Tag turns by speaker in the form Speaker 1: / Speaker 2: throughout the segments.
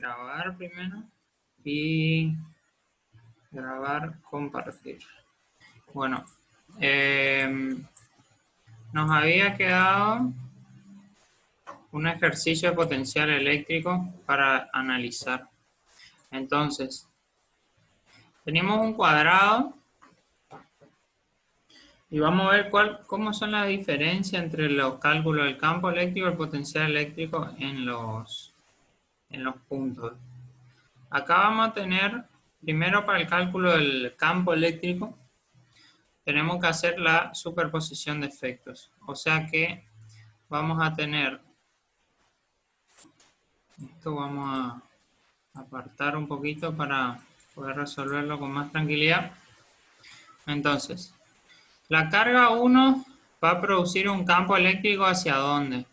Speaker 1: grabar primero y grabar, compartir. Bueno, nos había quedado un ejercicio de potencial eléctrico para analizar. Entonces, tenemos un cuadrado y vamos a ver cómo son las diferencias entre los cálculos del campo eléctrico y el potencial eléctrico en los puntos. Acá vamos a tener, primero para el cálculo del campo eléctrico, tenemos que hacer la superposición de efectos. O sea que vamos a tener, esto vamos a apartar un poquito para poder resolverlo con más tranquilidad. Entonces, la carga 1 va a producir un campo eléctrico ¿hacia dónde?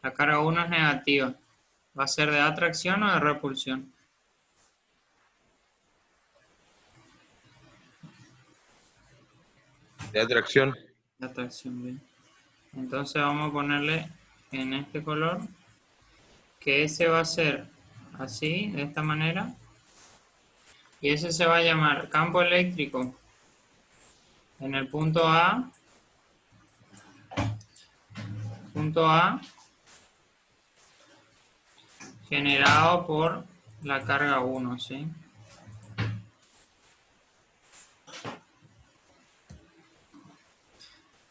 Speaker 1: La carga 1 es negativa. ¿Va a ser de atracción o de repulsión?
Speaker 2: De atracción.
Speaker 1: De atracción, bien. Entonces vamos a ponerle en este color que ese va a ser así, de esta manera. Y ese se va a llamar campo eléctrico en el punto A. Punto A generado por la carga 1, ¿sí?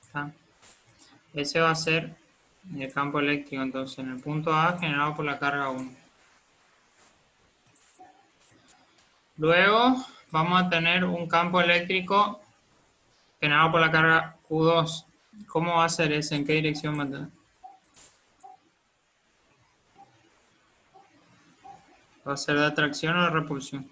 Speaker 1: ¿Está? Ese va a ser el campo eléctrico, entonces, en el punto A generado por la carga 1. Luego vamos a tener un campo eléctrico generado por la carga Q2. ¿Cómo va a ser ese? ¿En qué dirección va a tener? ¿Va a ser de atracción o de repulsión?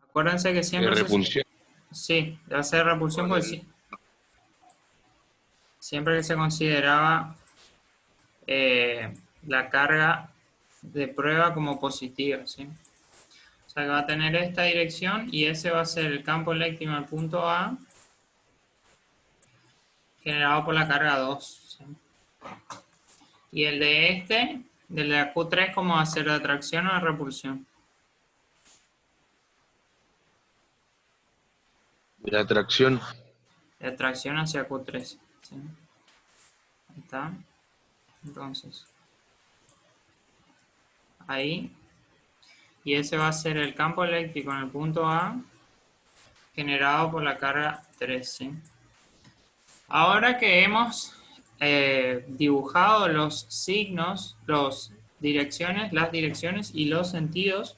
Speaker 1: Acuérdense que siempre
Speaker 2: De repulsión.
Speaker 1: sí, va a ser repulsión porque sí. Siempre que se consideraba la carga de prueba como positiva, ¿sí? O sea que va a tener esta dirección y ese va a ser el campo eléctrico en el punto A generado por la carga 2, ¿sí? Y el de este, del de la Q3, ¿cómo va a ser? ¿De atracción o de repulsión?
Speaker 2: De atracción.
Speaker 1: De atracción hacia Q3, ¿sí? Ahí está. Entonces, ahí. Y ese va a ser el campo eléctrico en el punto A generado por la carga 3, ¿sí? Ahora que hemos dibujado los signos, las direcciones y los sentidos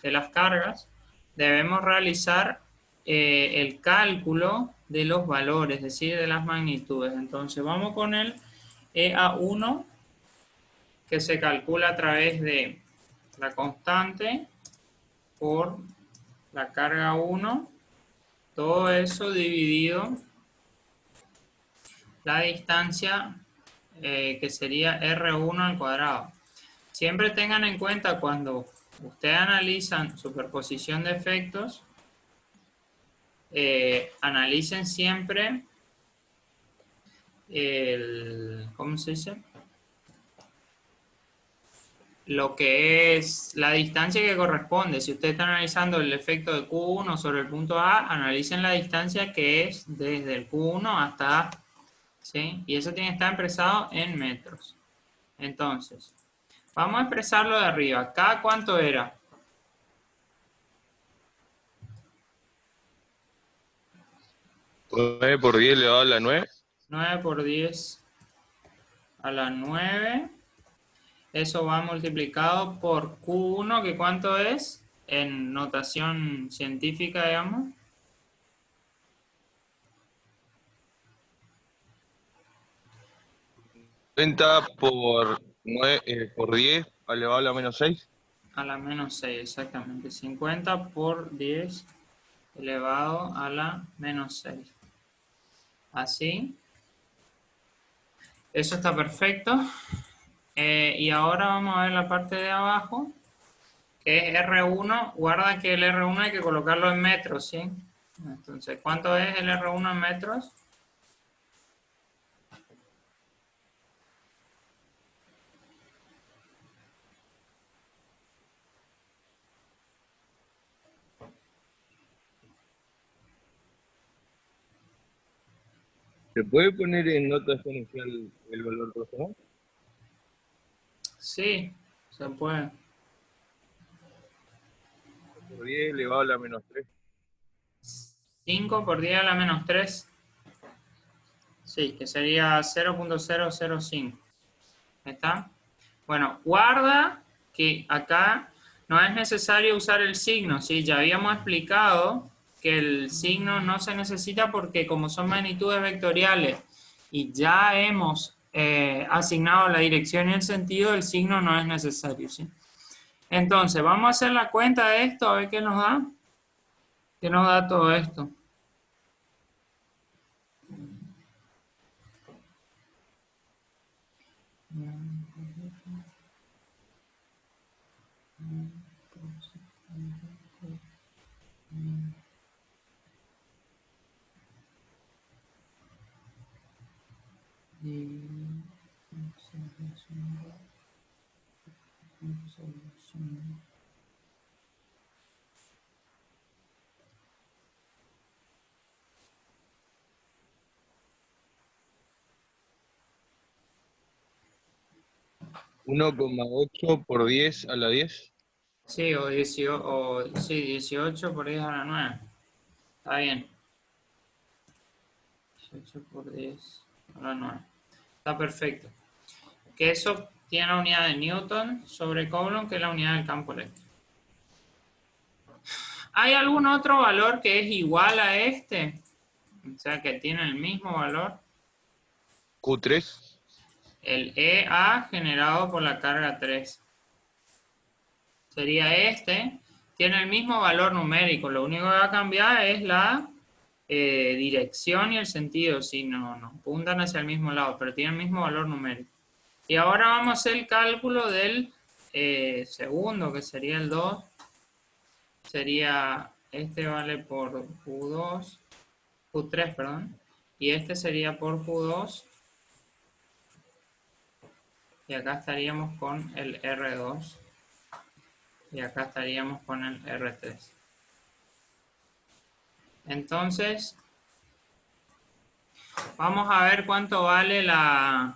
Speaker 1: de las cargas, debemos realizar el cálculo de los valores, es decir, de las magnitudes. Entonces vamos con el EA1, que se calcula a través de la constante por la carga 1, todo eso dividido la distancia que sería R1 al cuadrado. Siempre tengan en cuenta cuando ustedes analizan superposición de efectos, analicen siempre ¿cómo se dice? Lo que es la distancia que corresponde. Si ustedes están analizando el efecto de Q1 sobre el punto A, analicen la distancia que es desde el Q1 hasta A, ¿sí? Y eso tiene que estar expresado en metros. Entonces, vamos a expresarlo de arriba. ¿Acá cuánto era?
Speaker 2: ¿9 por 10 elevado a la 9?
Speaker 1: 9 por 10 a la 9. Eso va multiplicado por Q1, que ¿cuánto es? En notación científica, digamos.
Speaker 2: Por 9, por 10 elevado a la menos 6.
Speaker 1: A la menos 6, exactamente. 50 por 10 elevado a la menos 6. Así. Eso está perfecto. Y ahora vamos a ver la parte de abajo, que es R1. Guarda que el R1 hay que colocarlo en metros, ¿sí? Entonces, ¿cuánto es el R1 en metros?
Speaker 2: ¿Se puede poner en nota exponencial el valor personal?
Speaker 1: Sí, se puede.
Speaker 2: Por 10 elevado a la menos 3.
Speaker 1: 5 por 10 a la menos 3. Sí, que sería 0.005. ¿Está? Bueno, guarda que acá no es necesario usar el signo, ¿sí? Ya habíamos explicado que el signo no se necesita porque como son magnitudes vectoriales y ya hemos asignado la dirección y el sentido, el signo no es necesario, ¿sí? Entonces, vamos a hacer la cuenta de esto, a ver qué nos da. ¿Qué nos da todo esto?
Speaker 2: Uno coma ocho por 10 a la 10.
Speaker 1: Sí, o 18, sí, 18 por 10 a la 9. Está bien. 18 por 10 a la 9. Está perfecto. Que eso tiene la unidad de Newton sobre Coulomb, que es la unidad del campo eléctrico. ¿Hay algún otro valor que es igual a este? O sea, que tiene el mismo valor.
Speaker 2: Q3.
Speaker 1: El EA generado por la carga 3. Sería este. Tiene el mismo valor numérico. Lo único que va a cambiar es la dirección y el sentido. Si no apuntan hacia el mismo lado, pero tiene el mismo valor numérico. Y ahora vamos a hacer el cálculo del segundo, que sería el 2. Sería, este vale por Q2, Q3, perdón. Y este sería por Q2. Y acá estaríamos con el R2. Y acá estaríamos con el R3. Entonces, vamos a ver cuánto vale la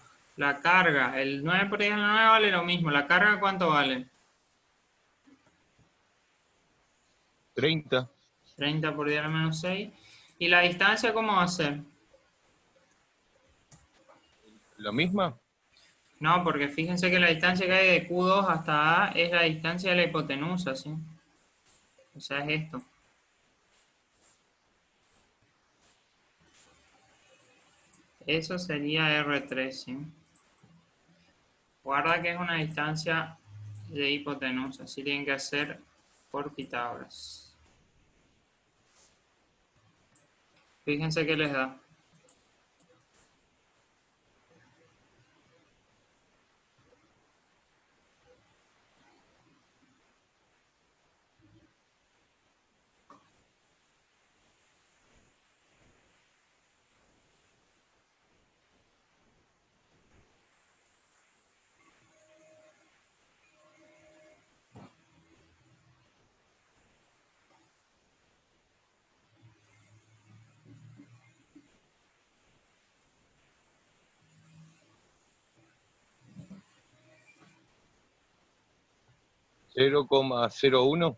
Speaker 1: carga. El 9 por 10 a la 9 vale lo mismo. ¿La carga cuánto vale?
Speaker 2: 30.
Speaker 1: 30 por 10 a la menos 6. ¿Y la distancia cómo va a ser?
Speaker 2: ¿La misma?
Speaker 1: No, porque fíjense que la distancia que hay de Q2 hasta A es la distancia de la hipotenusa, ¿sí? O sea, es esto. Eso sería R3, ¿sí? Guarda que es una distancia de hipotenusa, así tienen que hacer por Pitágoras. Fíjense que les da.
Speaker 2: Cero coma cero uno.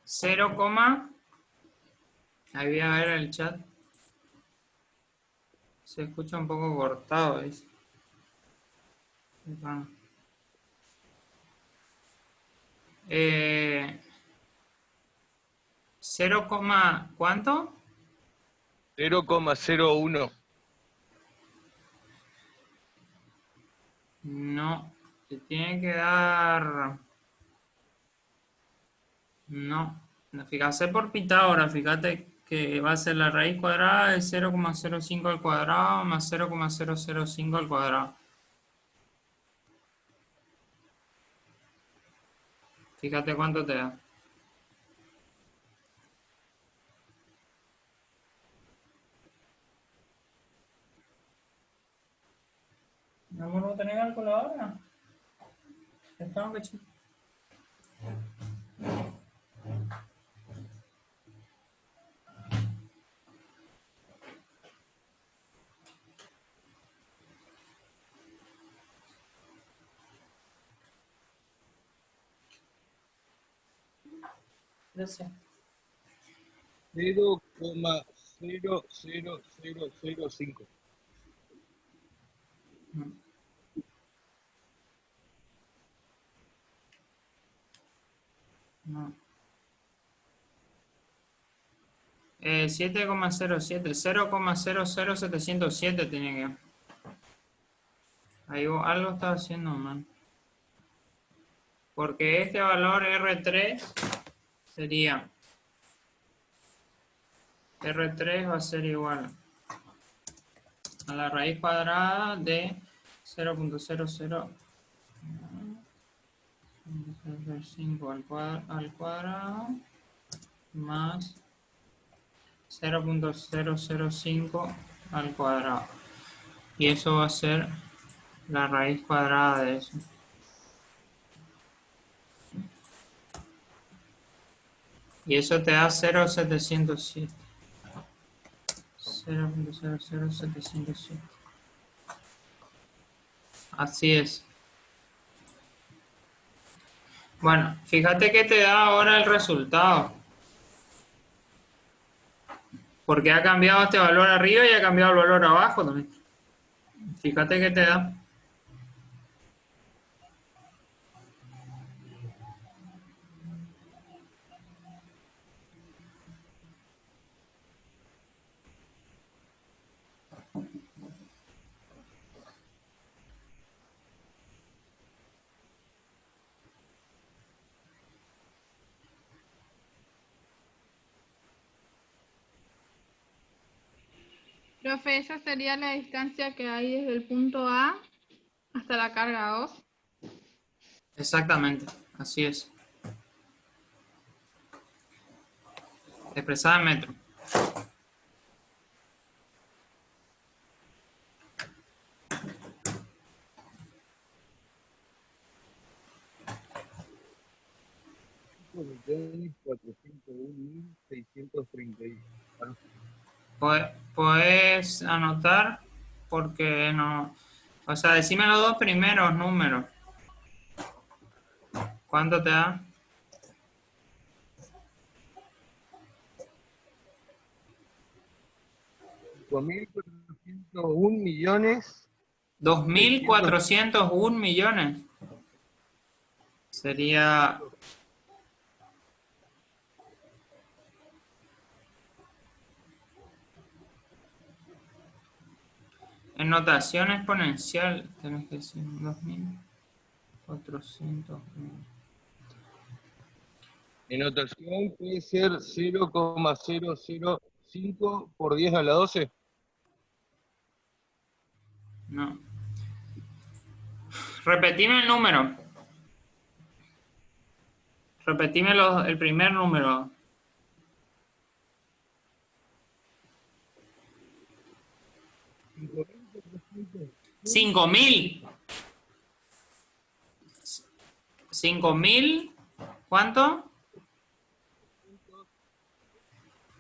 Speaker 1: 0, ahí voy a ver el chat. Se escucha un poco cortado, ¿ves? Bueno. 0, ¿cuánto?
Speaker 2: 0,01.
Speaker 1: No, te tiene que dar... No, fíjate por Pitágoras, fíjate que va a ser la raíz cuadrada de 0,05 al cuadrado más 0,005 al cuadrado. Fíjate cuánto te da. ¿No vuelvo a tener calculadora? Estamos que chico. Gracias.
Speaker 2: 0,00005.
Speaker 1: No. 7,07. 0,00707 tiene que. Ahí algo está haciendo mal. Porque este valor R3 sería. R3 va a ser igual a la raíz cuadrada de 0.0005 al cuadrado más 0.005 al cuadrado. Y eso va a ser la raíz cuadrada de eso. Y eso te da 0.707. 0.00707. Así es. Bueno, fíjate que te da ahora el resultado. Porque ha cambiado este valor arriba y ha cambiado el valor abajo también. Fíjate que te da.
Speaker 3: Profe, esa sería la distancia que hay desde el punto A hasta la carga 2.
Speaker 1: Exactamente, así es. Expresada en metro. Puedes anotar porque no. O sea, decime los dos primeros números. ¿Cuánto te da?
Speaker 2: 2.401.000.000.
Speaker 1: 2.401 millones. Sería. En notación exponencial, tenés que decir 2.401.
Speaker 2: En notación puede ser 0,005 por 10 a la 12.
Speaker 1: No. Repetime el número. Repetime el primer número. 5.000. 5.000. ¿Cuánto?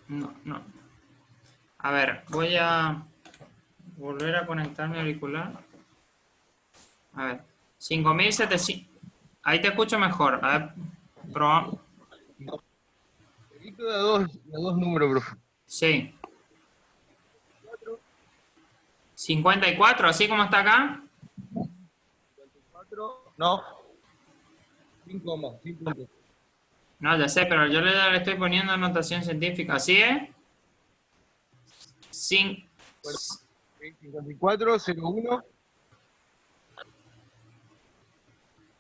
Speaker 1: No, no. A ver, voy a volver a conectar mi auricular. A ver. 5.700. Ahí te escucho mejor. A ver, probamos.
Speaker 2: Repito los dos números, profe.
Speaker 1: Sí. 54, así como está acá.
Speaker 2: 54, no. 5 más, 5 más.
Speaker 1: No, ya sé, pero yo le estoy poniendo notación científica. ¿Así es?
Speaker 2: 54, 01.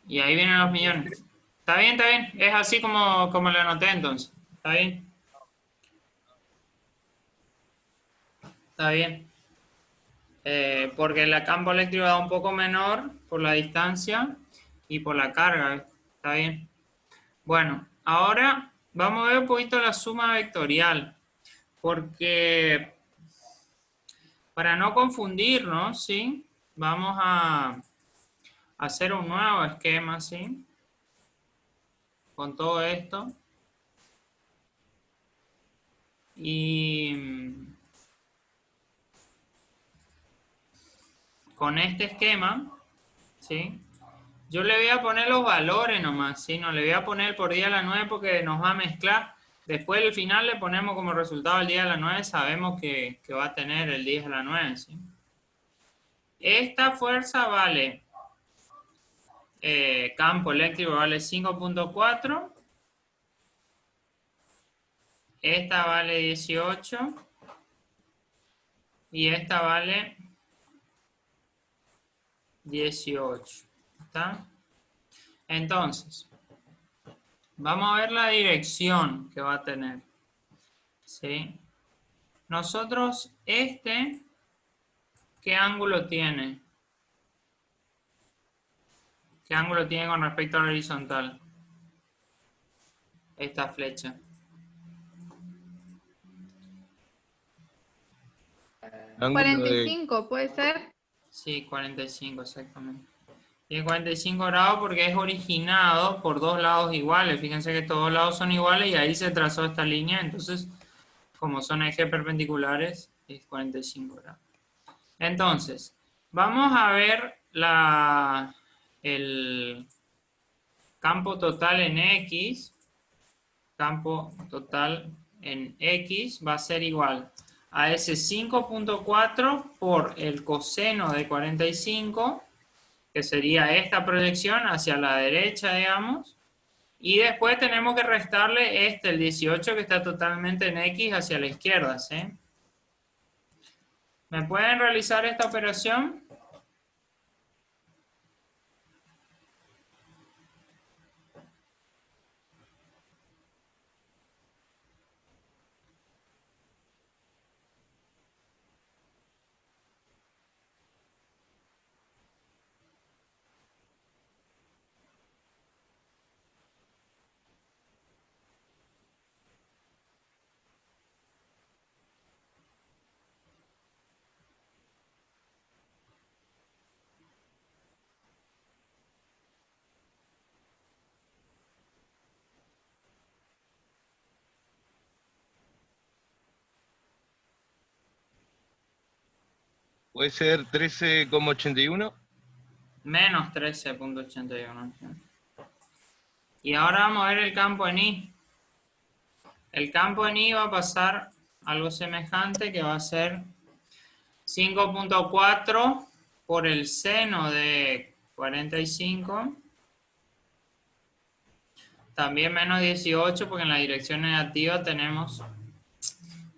Speaker 1: Y ahí vienen los millones. Está bien, está bien. Es así como lo anoté entonces. Está bien. Está bien. Porque el campo eléctrico da un poco menor por la distancia y por la carga. Está bien. Bueno, ahora vamos a ver un poquito la suma vectorial, porque para no confundirnos, ¿sí? Vamos a hacer un nuevo esquema, ¿sí? Con todo esto. Y con este esquema, ¿sí? Yo le voy a poner los valores nomás, ¿sí? No le voy a poner por día a la 9 porque nos va a mezclar. Después al final le ponemos como resultado el día a la 9, sabemos que va a tener el 10 a la 9, ¿sí? Esta fuerza vale, campo eléctrico vale 5.4. Esta vale 18. Y esta vale 18. ¿Está? Entonces, vamos a ver la dirección que va a tener. ¿Sí? Nosotros, ¿qué ángulo tiene? ¿Qué ángulo tiene con respecto a la horizontal? Esta flecha.
Speaker 2: Ángulo de
Speaker 3: 45, ¿puede ser?
Speaker 1: Sí, 45 exactamente. Tiene 45 grados porque es originado por dos lados iguales. Fíjense que todos lados son iguales y ahí se trazó esta línea. Entonces, como son ejes perpendiculares, es 45 grados. Entonces, vamos a ver el campo total en X. Campo total en X va a ser igual a ese 5.4 por el coseno de 45, que sería esta proyección hacia la derecha, digamos. Y después tenemos que restarle el 18, que está totalmente en X hacia la izquierda, ¿sí? ¿Me pueden realizar esta operación?
Speaker 2: puede ser 13,81.
Speaker 1: Menos 13.81. Y ahora vamos a ver el campo en Y. El campo en Y va a pasar algo semejante, que va a ser 5.4 por el seno de 45. También menos 18, porque en la dirección negativa tenemos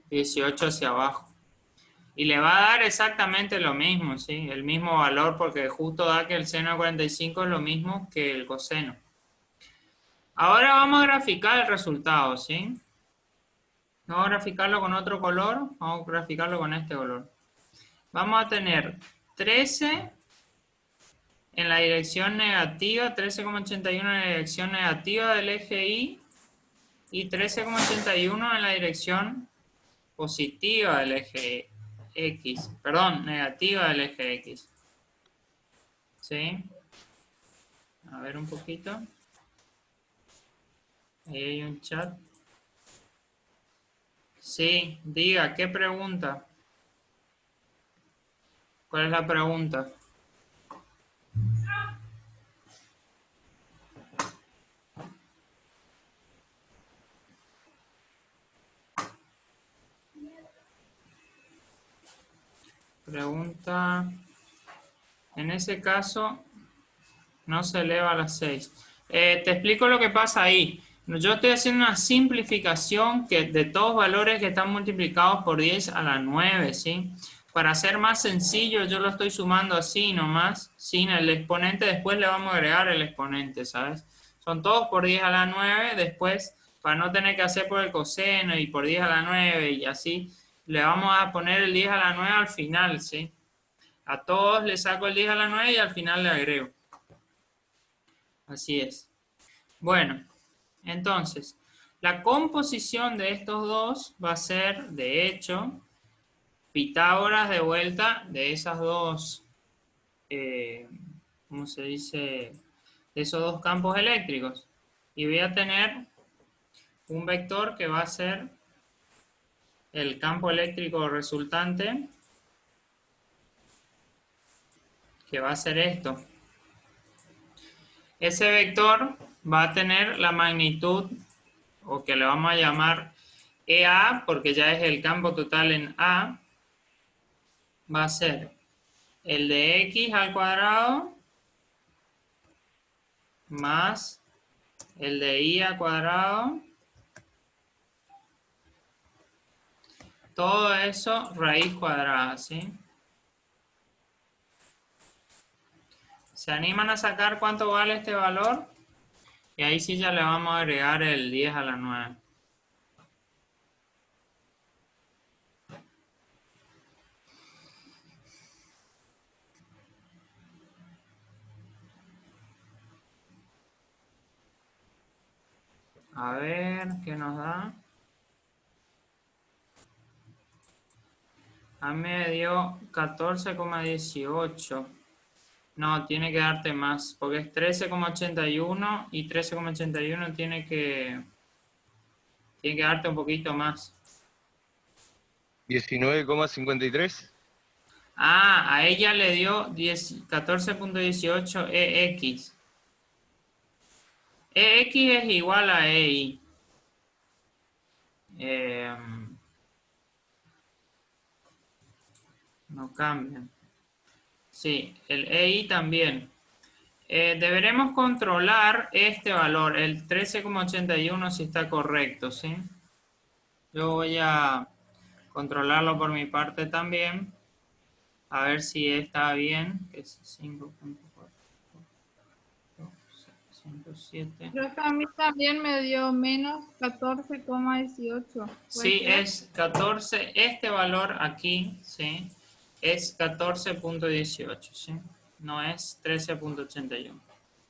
Speaker 1: 18 hacia abajo. Y le va a dar exactamente lo mismo, ¿sí? El mismo valor, porque justo da que el seno de 45 es lo mismo que el coseno. Ahora vamos a graficar el resultado, ¿sí? Vamos a graficarlo con otro color. Vamos a graficarlo con este color. Vamos a tener 13 en la dirección negativa, 13,81 en la dirección negativa del eje Y y 13,81 en la dirección positiva del eje X. Perdón, negativa del eje X. ¿Sí? A ver un poquito. Ahí hay un chat. Sí, diga, ¿qué pregunta? ¿Cuál es la pregunta? Pregunta, en ese caso, no se eleva a las 6. Te explico lo que pasa ahí. Yo estoy haciendo una simplificación de todos valores que están multiplicados por 10 a la 9, ¿sí? Para hacer más sencillo, yo lo estoy sumando así nomás, sin el exponente. Después le vamos a agregar el exponente, ¿sabes? Son todos por 10 a la 9. Después, para no tener que hacer por el coseno y por 10 a la 9 y así, le vamos a poner el 10 a la 9 al final, ¿sí? A todos le saco el 10 a la 9 y al final le agrego. Así es. Bueno, Entonces, la composición de estos dos va a ser, de hecho, Pitágoras de vuelta de esas dos, ¿cómo se dice? De esos dos campos eléctricos. Y voy a tener un vector que va a ser el campo eléctrico resultante, que va a ser esto. Ese vector va a tener la magnitud, o que le vamos a llamar EA, porque ya es el campo total en A, va a ser el de X al cuadrado más el de Y al cuadrado. Todo eso raíz cuadrada, ¿sí? ¿Se animan a sacar cuánto vale este valor? Y ahí sí ya le vamos a agregar el 10 a la 9. A ver, ¿qué nos da? A mí me dio 14,18. No, tiene que darte más, porque es 13,81 y 13,81 tiene que darte un poquito más.
Speaker 2: 19,53.
Speaker 1: Ah, a ella le dio 14,18 EX. EX es igual a EI. No cambian. Sí, el EI también. Deberemos controlar este valor, el 13,81, si está correcto, ¿sí? Yo voy a controlarlo por mi parte también. A ver si está bien. Que es 5.4.
Speaker 3: Creo que a mí también me dio menos 14,18.
Speaker 1: Sí, es 14. Este valor aquí, ¿sí? Es 14,18, ¿sí? No es 13,81.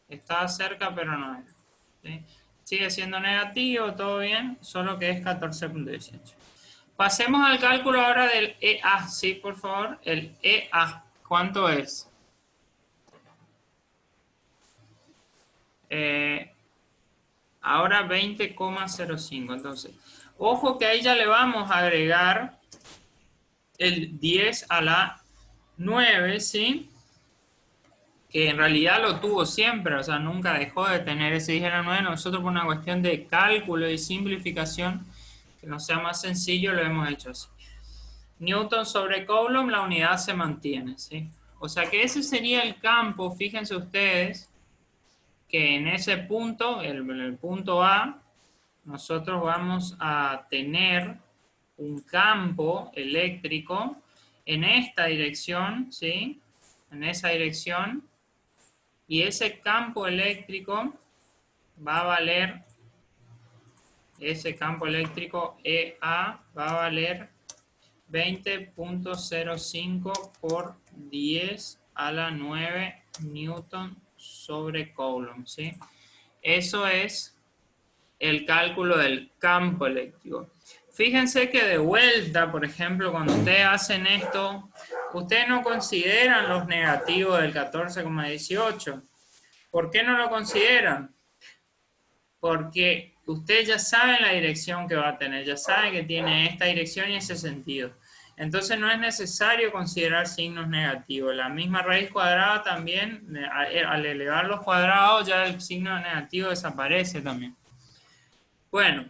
Speaker 1: Está cerca, pero no es. ¿Sí? Sigue siendo negativo, todo bien, solo que es 14,18. Pasemos al cálculo ahora del EA, ¿sí? Por favor, el EA, ¿cuánto es? Ahora 20,05, entonces, ojo que ahí ya le vamos a agregar el 10 a la 9, ¿sí? Que en realidad lo tuvo siempre, o sea, nunca dejó de tener ese 10 a la 9. Nosotros por una cuestión de cálculo y simplificación, que nos sea más sencillo, lo hemos hecho así. Newton sobre Coulomb, la unidad se mantiene, ¿sí? O sea que ese sería el campo, fíjense ustedes, que en ese punto, el punto A, nosotros vamos a tener un campo eléctrico en esta dirección, ¿sí? En esa dirección. Y ese campo eléctrico va a valer, ese campo eléctrico EA va a valer 20,05 por 10 a la 9 Newton sobre Coulomb, ¿sí? Eso es el cálculo del campo eléctrico. Fíjense que de vuelta, por ejemplo, cuando ustedes hacen esto, ustedes no consideran los negativos del 14,18. ¿Por qué no lo consideran? Porque ustedes ya saben la dirección que va a tener, ya saben que tiene esta dirección y ese sentido. Entonces no es necesario considerar signos negativos. La misma raíz cuadrada también, al elevar los cuadrados, ya el signo negativo desaparece también. Bueno,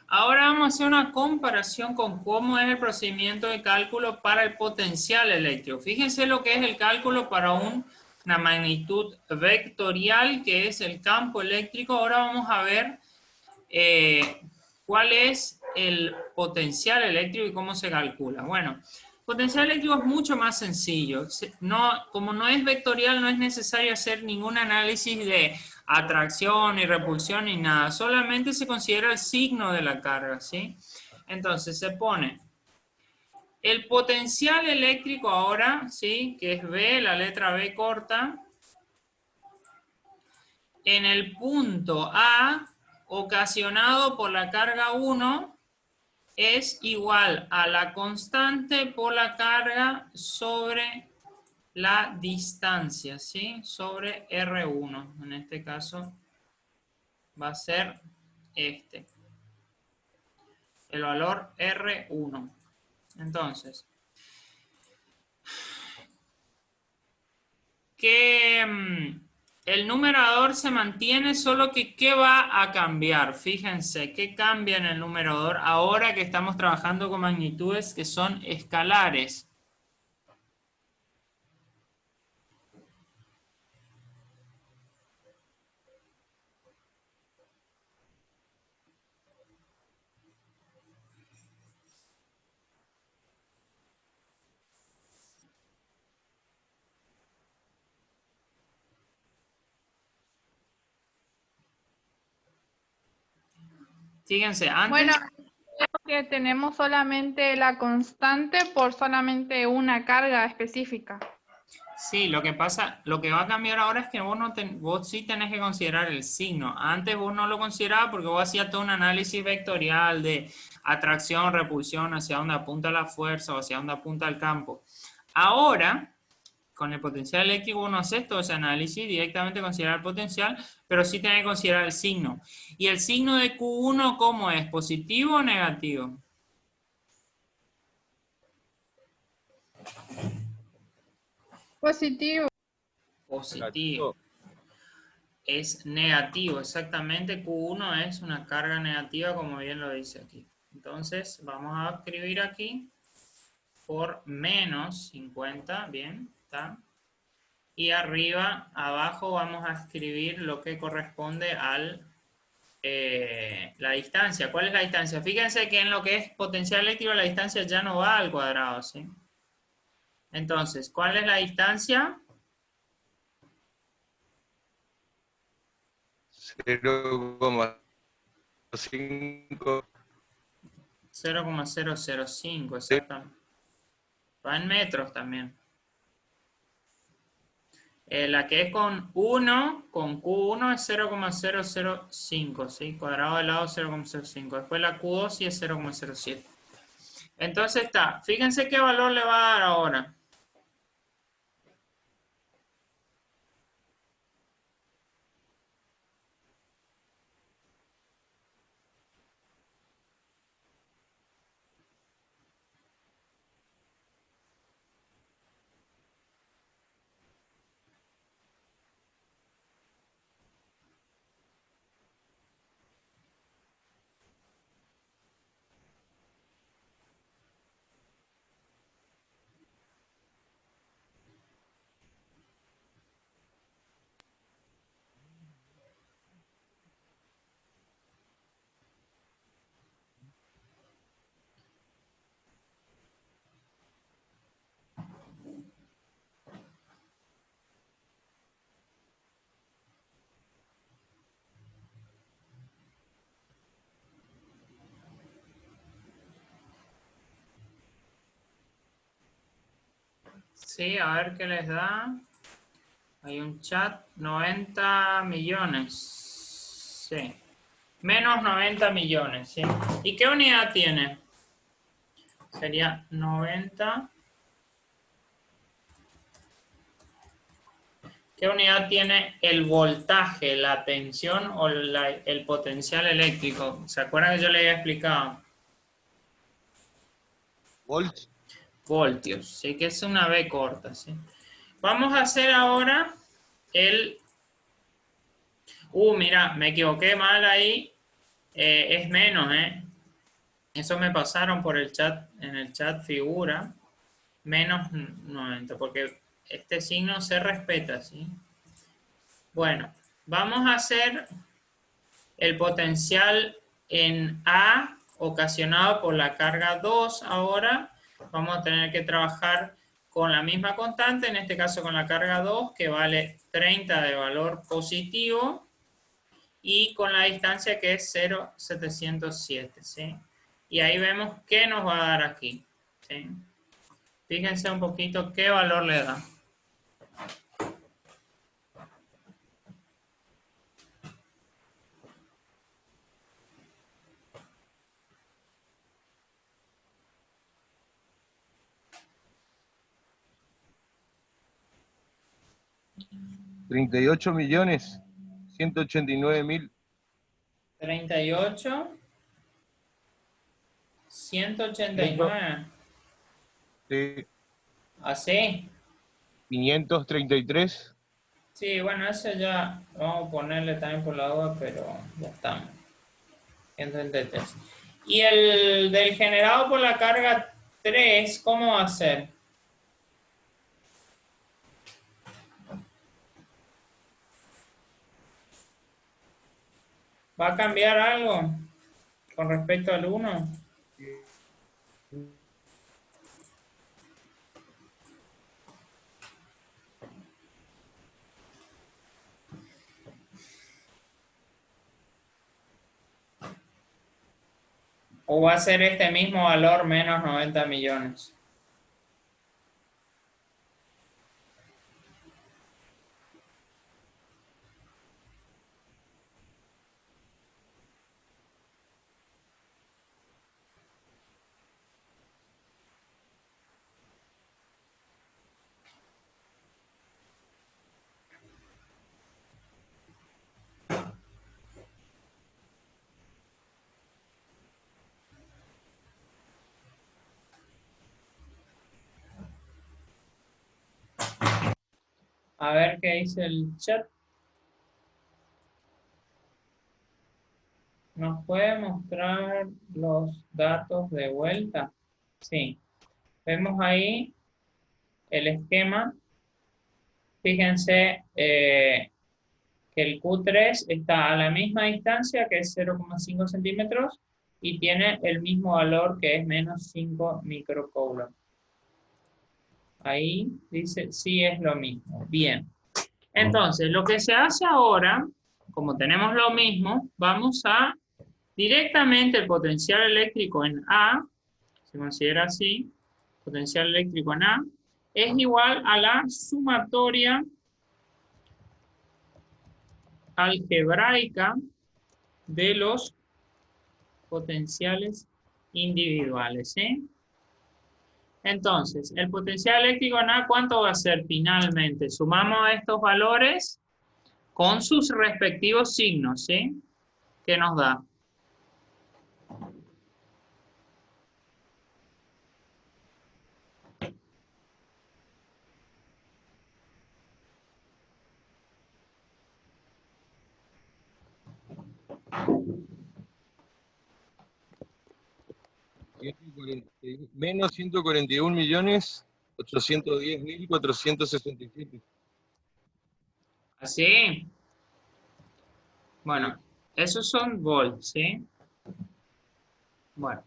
Speaker 1: ahora vamos a hacer una comparación con cómo es el procedimiento de cálculo para el potencial eléctrico. Fíjense lo que es el cálculo para una magnitud vectorial, que es el campo eléctrico. Ahora vamos a ver cuál es el potencial eléctrico y cómo se calcula. Bueno, potencial eléctrico es mucho más sencillo. Como no es vectorial, no es necesario hacer ningún análisis de atracción y repulsión ni nada. Solamente se considera el signo de la carga, ¿sí? Entonces se pone el potencial eléctrico ahora, ¿sí? Que es B, la letra B corta. en el punto A ocasionado por la carga 1 es igual a la constante por la carga sobre la distancia, ¿sí? Sobre R1. En este caso va a ser este. El valor R1. Entonces, que el numerador se mantiene, solo que ¿qué va a cambiar? Fíjense, ¿qué cambia en el numerador ahora que estamos trabajando con magnitudes que son escalares? Fíjense, antes...
Speaker 3: Bueno, creo que tenemos solamente la constante por solamente una carga específica.
Speaker 1: Sí, lo que pasa, lo que va a cambiar ahora es que vos sí tenés que considerar el signo. Antes vos no lo considerabas porque vos hacías todo un análisis vectorial de atracción, repulsión, hacia dónde apunta la fuerza o hacia dónde apunta el campo. Ahora, con el potencial eléctrico vos no haces todo ese análisis, directamente considerar el potencial, pero sí tenés que considerar el signo. ¿Y el signo de Q1 cómo es? ¿Positivo o negativo?
Speaker 3: Positivo.
Speaker 1: Positivo. Es negativo, exactamente. Q1 es una carga negativa, como bien lo dice aquí. Entonces, vamos a escribir aquí por menos 50, bien, está. Y arriba, abajo, vamos a escribir lo que corresponde al la distancia. ¿Cuál es la distancia? Fíjense que en lo que es potencial eléctrico, la distancia ya no va al cuadrado, ¿sí? Entonces, ¿cuál es la distancia?
Speaker 2: 0,5.
Speaker 1: 0,005, exactamente. Va en metros también. La que es con 1, con Q1 es 0,005, ¿sí? Cuadrado de lado 0,05. Después la Q2 sí es 0,07. Entonces está, fíjense qué valor le va a dar ahora. Sí, a ver qué les da. Hay un chat, 90 millones. Sí. Menos 90 millones, ¿sí? ¿Y qué unidad tiene? Sería 90. ¿Qué unidad tiene el voltaje, la tensión o el potencial eléctrico? ¿Se acuerdan que yo le había explicado?
Speaker 2: Volts.
Speaker 1: Voltios, sí, que es una B corta, ¿sí? Vamos a hacer ahora el... mira, me equivoqué mal ahí. Es menos, ¿eh? Eso me pasaron por el chat, en el chat figura. Menos 90, porque este signo se respeta, ¿sí? Bueno, vamos a hacer el potencial en A ocasionado por la carga 2 ahora. Vamos a tener que trabajar con la misma constante, en este caso con la carga 2, que vale 30 de valor positivo, y con la distancia que es 0,707, ¿sí? Y ahí vemos qué nos va a dar aquí, ¿sí? Fíjense un poquito qué valor le da.
Speaker 2: 38.189.000.
Speaker 1: 38, 189.
Speaker 2: Sí,
Speaker 1: ¿Así?
Speaker 2: 533.
Speaker 1: Sí, bueno, ese ya vamos a ponerle también por la duda, pero ya estamos. 133. Y el del generado por la carga 3, ¿cómo va a ser? ¿Va a cambiar algo con respecto al 1? ¿O va a ser este mismo valor menos 90 millones? A ver qué dice el chat. ¿Nos puede mostrar los datos de vuelta? Sí. Vemos ahí el esquema. Fíjense que el Q3 está a la misma distancia, que es 0,5 centímetros, y tiene el mismo valor, que es menos 5 microcoulomb. Ahí dice, sí es lo mismo. Bien. Entonces, lo que se hace ahora, como tenemos lo mismo, vamos a directamente el potencial eléctrico en A, se considera así, potencial eléctrico en A, es igual a la sumatoria algebraica de los potenciales individuales, ¿sí? Entonces, el potencial eléctrico en A, ¿cuánto va a ser finalmente? Sumamos estos valores con sus respectivos signos, ¿sí? ¿Qué nos da?
Speaker 2: Menos 141.810.467.
Speaker 1: ¿Así?
Speaker 2: Sí.
Speaker 1: Bueno, esos son volts, ¿sí? Bueno,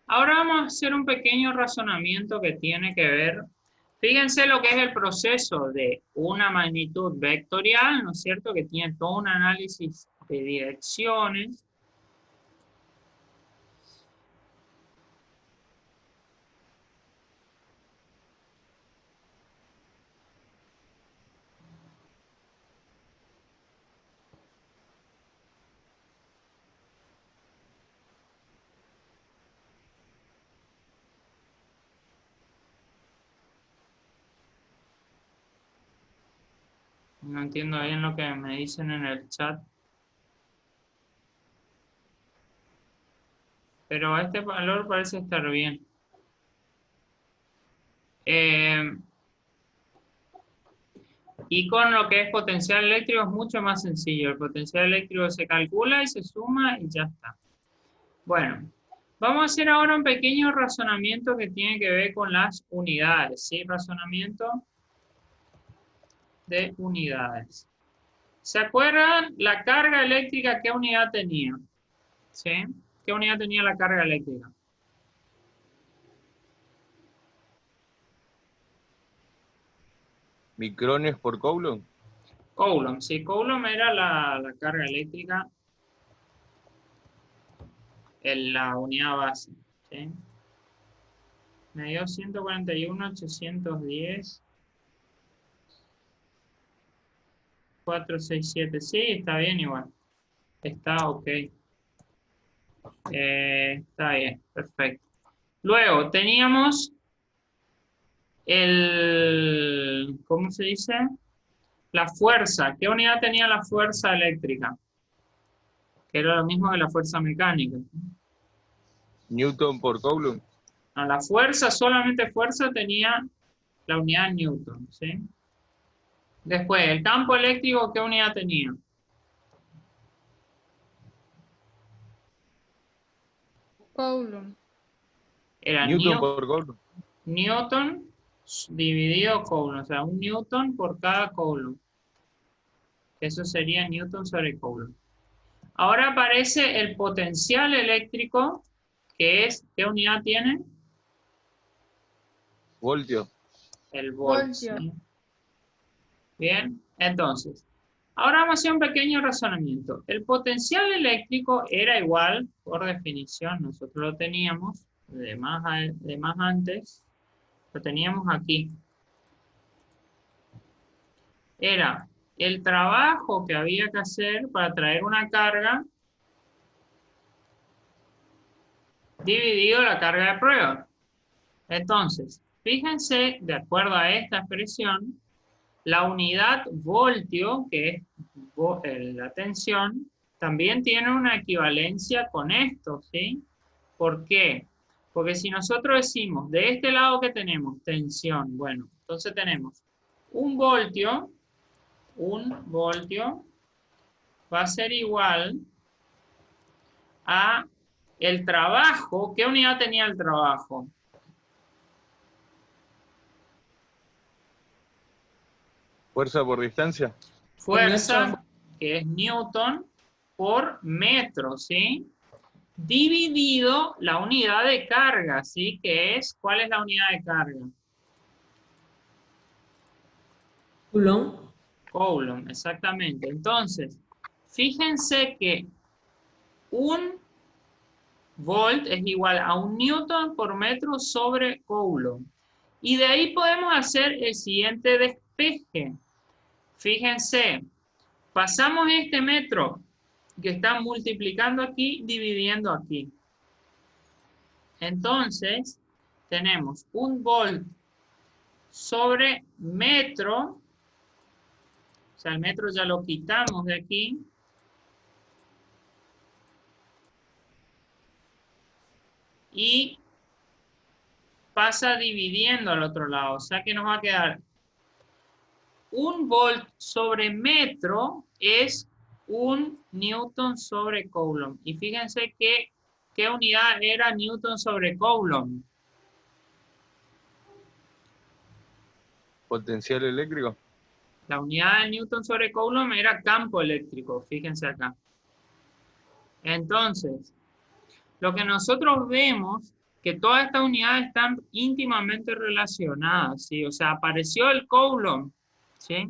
Speaker 1: ahora vamos a hacer un pequeño razonamiento que tiene que ver, fíjense lo que es el proceso de una magnitud vectorial, ¿no es cierto? Que tiene todo un análisis de direcciones. No entiendo bien lo que me dicen en el chat. Pero este valor parece estar bien. Y con lo que es potencial eléctrico es mucho más sencillo. El potencial eléctrico se calcula y se suma y ya está. Bueno, vamos a hacer ahora un pequeño razonamiento que tiene que ver con las unidades, ¿sí? Razonamiento de unidades. ¿Se acuerdan la carga eléctrica qué unidad tenía? ¿Sí? ¿Qué unidad tenía la carga eléctrica?
Speaker 2: Micrones por coulomb.
Speaker 1: Coulomb, sí, Coulomb era la carga eléctrica en la unidad base, ¿sí? Me dio 141.810. 467, sí, está bien igual. Está ok. Está bien, perfecto. Luego teníamos el, ¿cómo se dice? La fuerza. ¿Qué unidad tenía la fuerza eléctrica? Que era lo mismo que la fuerza mecánica.
Speaker 2: Newton por Coulomb.
Speaker 1: No, la fuerza, solamente fuerza, tenía la unidad Newton, ¿sí? Después, el campo eléctrico, ¿qué unidad tenía?
Speaker 3: Coulomb.
Speaker 1: Era
Speaker 2: Newton por Coulomb.
Speaker 1: Newton dividido Coulomb, o sea, un Newton por cada Coulomb. Eso sería Newton sobre Coulomb. Ahora aparece el potencial eléctrico, que es, ¿qué unidad tiene?
Speaker 2: Voltio.
Speaker 1: El volt.
Speaker 3: Voltio.
Speaker 1: ¿Sí? Bien, entonces, ahora vamos a hacer un pequeño razonamiento. El potencial eléctrico era igual, por definición, nosotros lo teníamos de más antes, lo teníamos aquí. Era el trabajo que había que hacer para traer una carga dividido la carga de prueba. Entonces, fíjense, de acuerdo a esta expresión, la unidad voltio, que es la tensión, también tiene una equivalencia con esto, ¿sí? ¿Por qué? Porque si nosotros decimos, de este lado que tenemos tensión, bueno, entonces tenemos un voltio va a ser igual a el trabajo. ¿Qué unidad tenía el trabajo?
Speaker 2: Fuerza por distancia.
Speaker 1: Fuerza, que es Newton, por metro, ¿sí? Dividido la unidad de carga, ¿sí? Que es, ¿cuál es la unidad de carga?
Speaker 4: Coulomb.
Speaker 1: Coulomb, exactamente. Entonces, fíjense que un volt es igual a un newton por metro sobre Coulomb. Y de ahí podemos hacer el siguiente despeje. Fíjense, pasamos este metro que está multiplicando aquí, dividiendo aquí. Entonces, tenemos un volt sobre metro, o sea, el metro ya lo quitamos de aquí, y pasa dividiendo al otro lado, o sea que nos va a quedar un volt sobre metro es un newton sobre Coulomb. Y fíjense que, ¿qué unidad era newton sobre Coulomb?
Speaker 2: Potencial eléctrico.
Speaker 1: La unidad de newton sobre Coulomb era campo eléctrico, fíjense acá. Entonces, lo que nosotros vemos, que todas estas unidades están íntimamente relacionadas, ¿sí? O sea, apareció el Coulomb, ¿sí?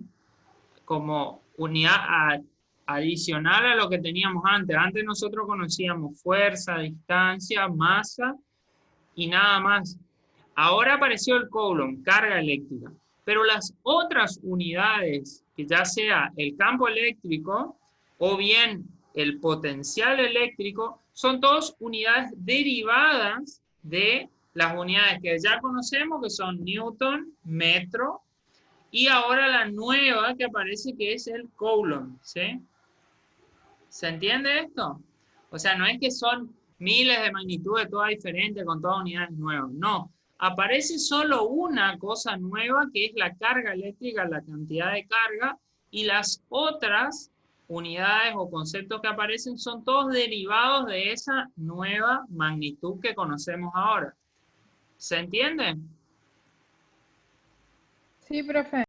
Speaker 1: Como unidad adicional a lo que teníamos antes. Antes nosotros conocíamos fuerza, distancia, masa y nada más. Ahora apareció el Coulomb, carga eléctrica. Pero las otras unidades, que ya sea el campo eléctrico o bien el potencial eléctrico, son todas unidades derivadas de las unidades que ya conocemos, que son newton, metro, y ahora la nueva que aparece, que es el Coulomb, ¿sí? ¿Se entiende esto? O sea, no es que son miles de magnitudes, todas diferentes, con todas unidades nuevas. No, aparece solo una cosa nueva, que es la carga eléctrica, la cantidad de carga, y las otras unidades o conceptos que aparecen son todos derivados de esa nueva magnitud que conocemos ahora. ¿Se entiende?
Speaker 3: Sí, profe.